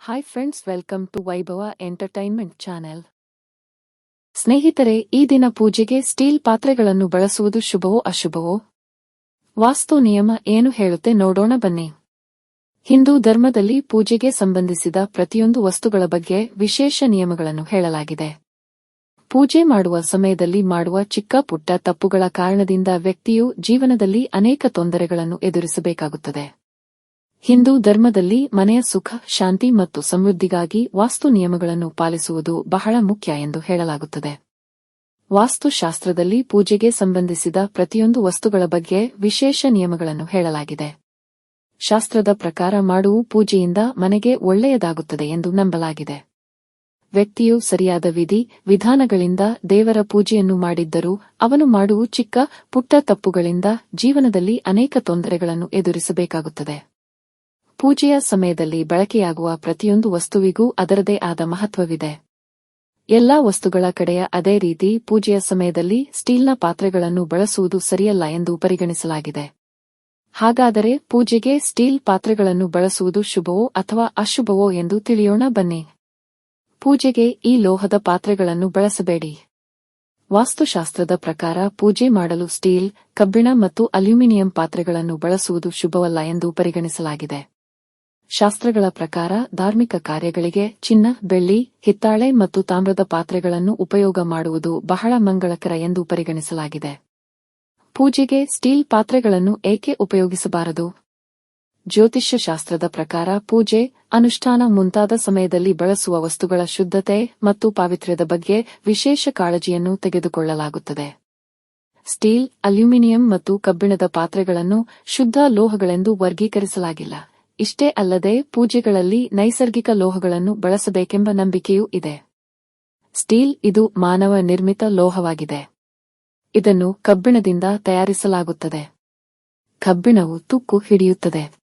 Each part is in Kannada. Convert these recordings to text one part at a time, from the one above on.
ಹಾಯ್ ಫ್ರೆಂಡ್ಸ್, ವೆಲ್ಕಮ್ ಟು ವೈಭವ ಎಂಟರ್ಟೈನ್ಮೆಂಟ್ ಚಾನೆಲ್. ಸ್ನೇಹಿತರೆ, ಈ ದಿನ ಪೂಜೆಗೆ ಸ್ಟೀಲ್ ಪಾತ್ರೆಗಳನ್ನು ಬಳಸುವುದು ಶುಭವೋ ಅಶುಭವೋ? ವಾಸ್ತು ನಿಯಮ ಏನು ಹೇಳುತ್ತೆ ನೋಡೋಣ ಬನ್ನಿ. ಹಿಂದೂ ಧರ್ಮದಲ್ಲಿ ಪೂಜೆಗೆ ಸಂಬಂಧಿಸಿದ ಪ್ರತಿಯೊಂದು ವಸ್ತುಗಳ ಬಗ್ಗೆ ವಿಶೇಷ ನಿಯಮಗಳನ್ನು ಹೇಳಲಾಗಿದೆ. ಪೂಜೆ ಮಾಡುವ ಸಮಯದಲ್ಲಿ ಮಾಡುವ ಚಿಕ್ಕ ಪುಟ್ಟ ತಪ್ಪುಗಳ ಕಾರಣದಿಂದ ವ್ಯಕ್ತಿಯು ಜೀವನದಲ್ಲಿ ಅನೇಕ ತೊಂದರೆಗಳನ್ನು ಎದುರಿಸಬೇಕಾಗುತ್ತದೆ. ಹಿಂದೂ ಧರ್ಮದಲ್ಲಿ ಮನೆಯ ಸುಖ, ಶಾಂತಿ ಮತ್ತು ಸಮೃದ್ಧಿಗಾಗಿ ವಾಸ್ತು ನಿಯಮಗಳನ್ನು ಪಾಲಿಸುವುದು ಬಹಳ ಮುಖ್ಯ ಎಂದು ಹೇಳಲಾಗುತ್ತದೆ. ವಾಸ್ತುಶಾಸ್ತ್ರದಲ್ಲಿ ಪೂಜೆಗೆ ಸಂಬಂಧಿಸಿದ ಪ್ರತಿಯೊಂದು ವಸ್ತುಗಳ ಬಗ್ಗೆ ವಿಶೇಷ ನಿಯಮಗಳನ್ನು ಹೇಳಲಾಗಿದೆ. ಶಾಸ್ತ್ರದ ಪ್ರಕಾರ ಮಾಡುವ ಪೂಜೆಯಿಂದ ಮನೆಗೆ ಒಳ್ಳೆಯದಾಗುತ್ತದೆ ಎಂದು ನಂಬಲಾಗಿದೆ. ವ್ಯಕ್ತಿಯು ಸರಿಯಾದ ವಿಧಿ ವಿಧಾನಗಳಿಂದ ದೇವರ ಪೂಜೆಯನ್ನು ಮಾಡಿದ್ದರೂ ಅವನು ಮಾಡುವ ಚಿಕ್ಕ ಪುಟ್ಟ ತಪ್ಪುಗಳಿಂದ ಜೀವನದಲ್ಲಿ ಅನೇಕ ತೊಂದರೆಗಳನ್ನು ಎದುರಿಸಬೇಕಾಗುತ್ತದೆ. ಪೂಜೆಯ ಸಮಯದಲ್ಲಿ ಬಳಕೆಯಾಗುವ ಪ್ರತಿಯೊಂದು ವಸ್ತುವಿಗೂ ಅದರದೇ ಆದ ಮಹತ್ವವಿದೆ. ಎಲ್ಲಾ ವಸ್ತುಗಳ ಕಡೆಯ ಅದೇ ರೀತಿ ಪೂಜೆಯ ಸಮಯದಲ್ಲಿ ಸ್ಟೀಲ್ನ ಪಾತ್ರೆಗಳನ್ನು ಬಳಸುವುದು ಸರಿಯಲ್ಲ ಎಂದು ಪರಿಗಣಿಸಲಾಗಿದೆ. ಹಾಗಾದರೆ ಪೂಜೆಗೆ ಸ್ಟೀಲ್ ಪಾತ್ರೆಗಳನ್ನು ಬಳಸುವುದು ಶುಭವೋ ಅಥವಾ ಅಶುಭವೋ ಎಂದು ತಿಳಿಯೋಣ ಬನ್ನಿ. ಪೂಜೆಗೆ ಈ ಲೋಹದ ಪಾತ್ರೆಗಳನ್ನು ಬಳಸಬೇಡಿ. ವಾಸ್ತುಶಾಸ್ತ್ರದ ಪ್ರಕಾರ ಪೂಜೆ ಮಾಡಲು ಸ್ಟೀಲ್, ಕಬ್ಬಿಣ ಮತ್ತು ಅಲ್ಯೂಮಿನಿಯಂ ಪಾತ್ರೆಗಳನ್ನು ಬಳಸುವುದು ಶುಭವಲ್ಲ ಎಂದು ಪರಿಗಣಿಸಲಾಗಿದೆ. ಶಾಸ್ತ್ರಗಳ ಪ್ರಕಾರ ಧಾರ್ಮಿಕ ಕಾರ್ಯಗಳಿಗೆ ಚಿನ್ನ, ಬೆಳ್ಳಿ, ಹಿತ್ತಾಳೆ ಮತ್ತು ತಾಮ್ರದ ಪಾತ್ರೆಗಳನ್ನು ಉಪಯೋಗ ಮಾಡುವುದು ಬಹಳ ಮಂಗಳಕರ ಎಂದು ಪರಿಗಣಿಸಲಾಗಿದೆ. ಪೂಜೆಗೆ ಸ್ಟೀಲ್ ಪಾತ್ರೆಗಳನ್ನು ಏಕೆ ಉಪಯೋಗಿಸಬಾರದು? ಜ್ಯೋತಿಷ್ಯ ಶಾಸ್ತ್ರದ ಪ್ರಕಾರ ಪೂಜೆ, ಅನುಷ್ಠಾನ ಮುಂತಾದ ಸಮಯದಲ್ಲಿ ಬಳಸುವ ವಸ್ತುಗಳ ಶುದ್ಧತೆ ಮತ್ತು ಪಾವಿತ್ರ್ಯದ ಬಗ್ಗೆ ವಿಶೇಷ ಕಾಳಜಿಯನ್ನು ತೆಗೆದುಕೊಳ್ಳಲಾಗುತ್ತದೆ. ಸ್ಟೀಲ್, ಅಲ್ಯೂಮಿನಿಯಂ ಮತ್ತು ಕಬ್ಬಿಣದ ಪಾತ್ರೆಗಳನ್ನು ಶುದ್ಧ ಲೋಹಗಳೆಂದು ವರ್ಗೀಕರಿಸಲಾಗಿಲ್ಲ. ಇಷ್ಟೇ ಅಲ್ಲದೆ ಪೂಜೆಗಳಲ್ಲಿ ನೈಸರ್ಗಿಕ ಲೋಹಗಳನ್ನು ಬಳಸಬೇಕೆಂಬ ನಂಬಿಕೆಯೂ ಇದೆ. ಸ್ಟೀಲ್ ಇದು ಮಾನವ ನಿರ್ಮಿತ ಲೋಹವಾಗಿದೆ. ಇದನ್ನು ಕಬ್ಬಿಣದಿಂದ ತಯಾರಿಸಲಾಗುತ್ತದೆ. ಕಬ್ಬಿಣವು ತುಕ್ಕು ಹಿಡಿಯುತ್ತದೆ.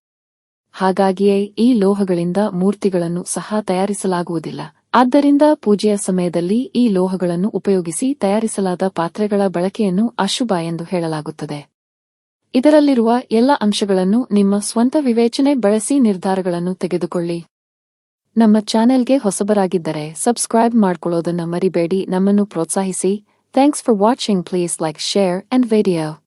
ಹಾಗಾಗಿಯೇ ಈ ಲೋಹಗಳಿಂದ ಮೂರ್ತಿಗಳನ್ನು ಸಹ ತಯಾರಿಸಲಾಗುವುದಿಲ್ಲ. ಆದ್ದರಿಂದ ಪೂಜೆಯ ಸಮಯದಲ್ಲಿ ಈ ಲೋಹಗಳನ್ನು ಉಪಯೋಗಿಸಿ ತಯಾರಿಸಲಾದ ಪಾತ್ರೆಗಳ ಬಳಕೆಯನ್ನು ಅಶುಭ ಎಂದು ಹೇಳಲಾಗುತ್ತದೆ. ಇದರಲ್ಲಿರುವ ಎಲ್ಲ ಅಂಶಗಳನ್ನು ನಿಮ್ಮ ಸ್ವಂತ ವಿವೇಚನೆ ಬಳಸಿ ನಿರ್ಧಾರಗಳನ್ನು ತೆಗೆದುಕೊಳ್ಳಿ. ನಮ್ಮ ಚಾನೆಲ್ಗೆ ಹೊಸಬರಾಗಿದ್ದರೆ ಸಬ್ಸ್ಕ್ರೈಬ್ ಮಾಡ್ಕೊಳ್ಳೋದನ್ನ ಮರಿಬೇಡಿ. ನಮ್ಮನ್ನು ಪ್ರೋತ್ಸಾಹಿಸಿ. Thanks for watching. Please like, share and video.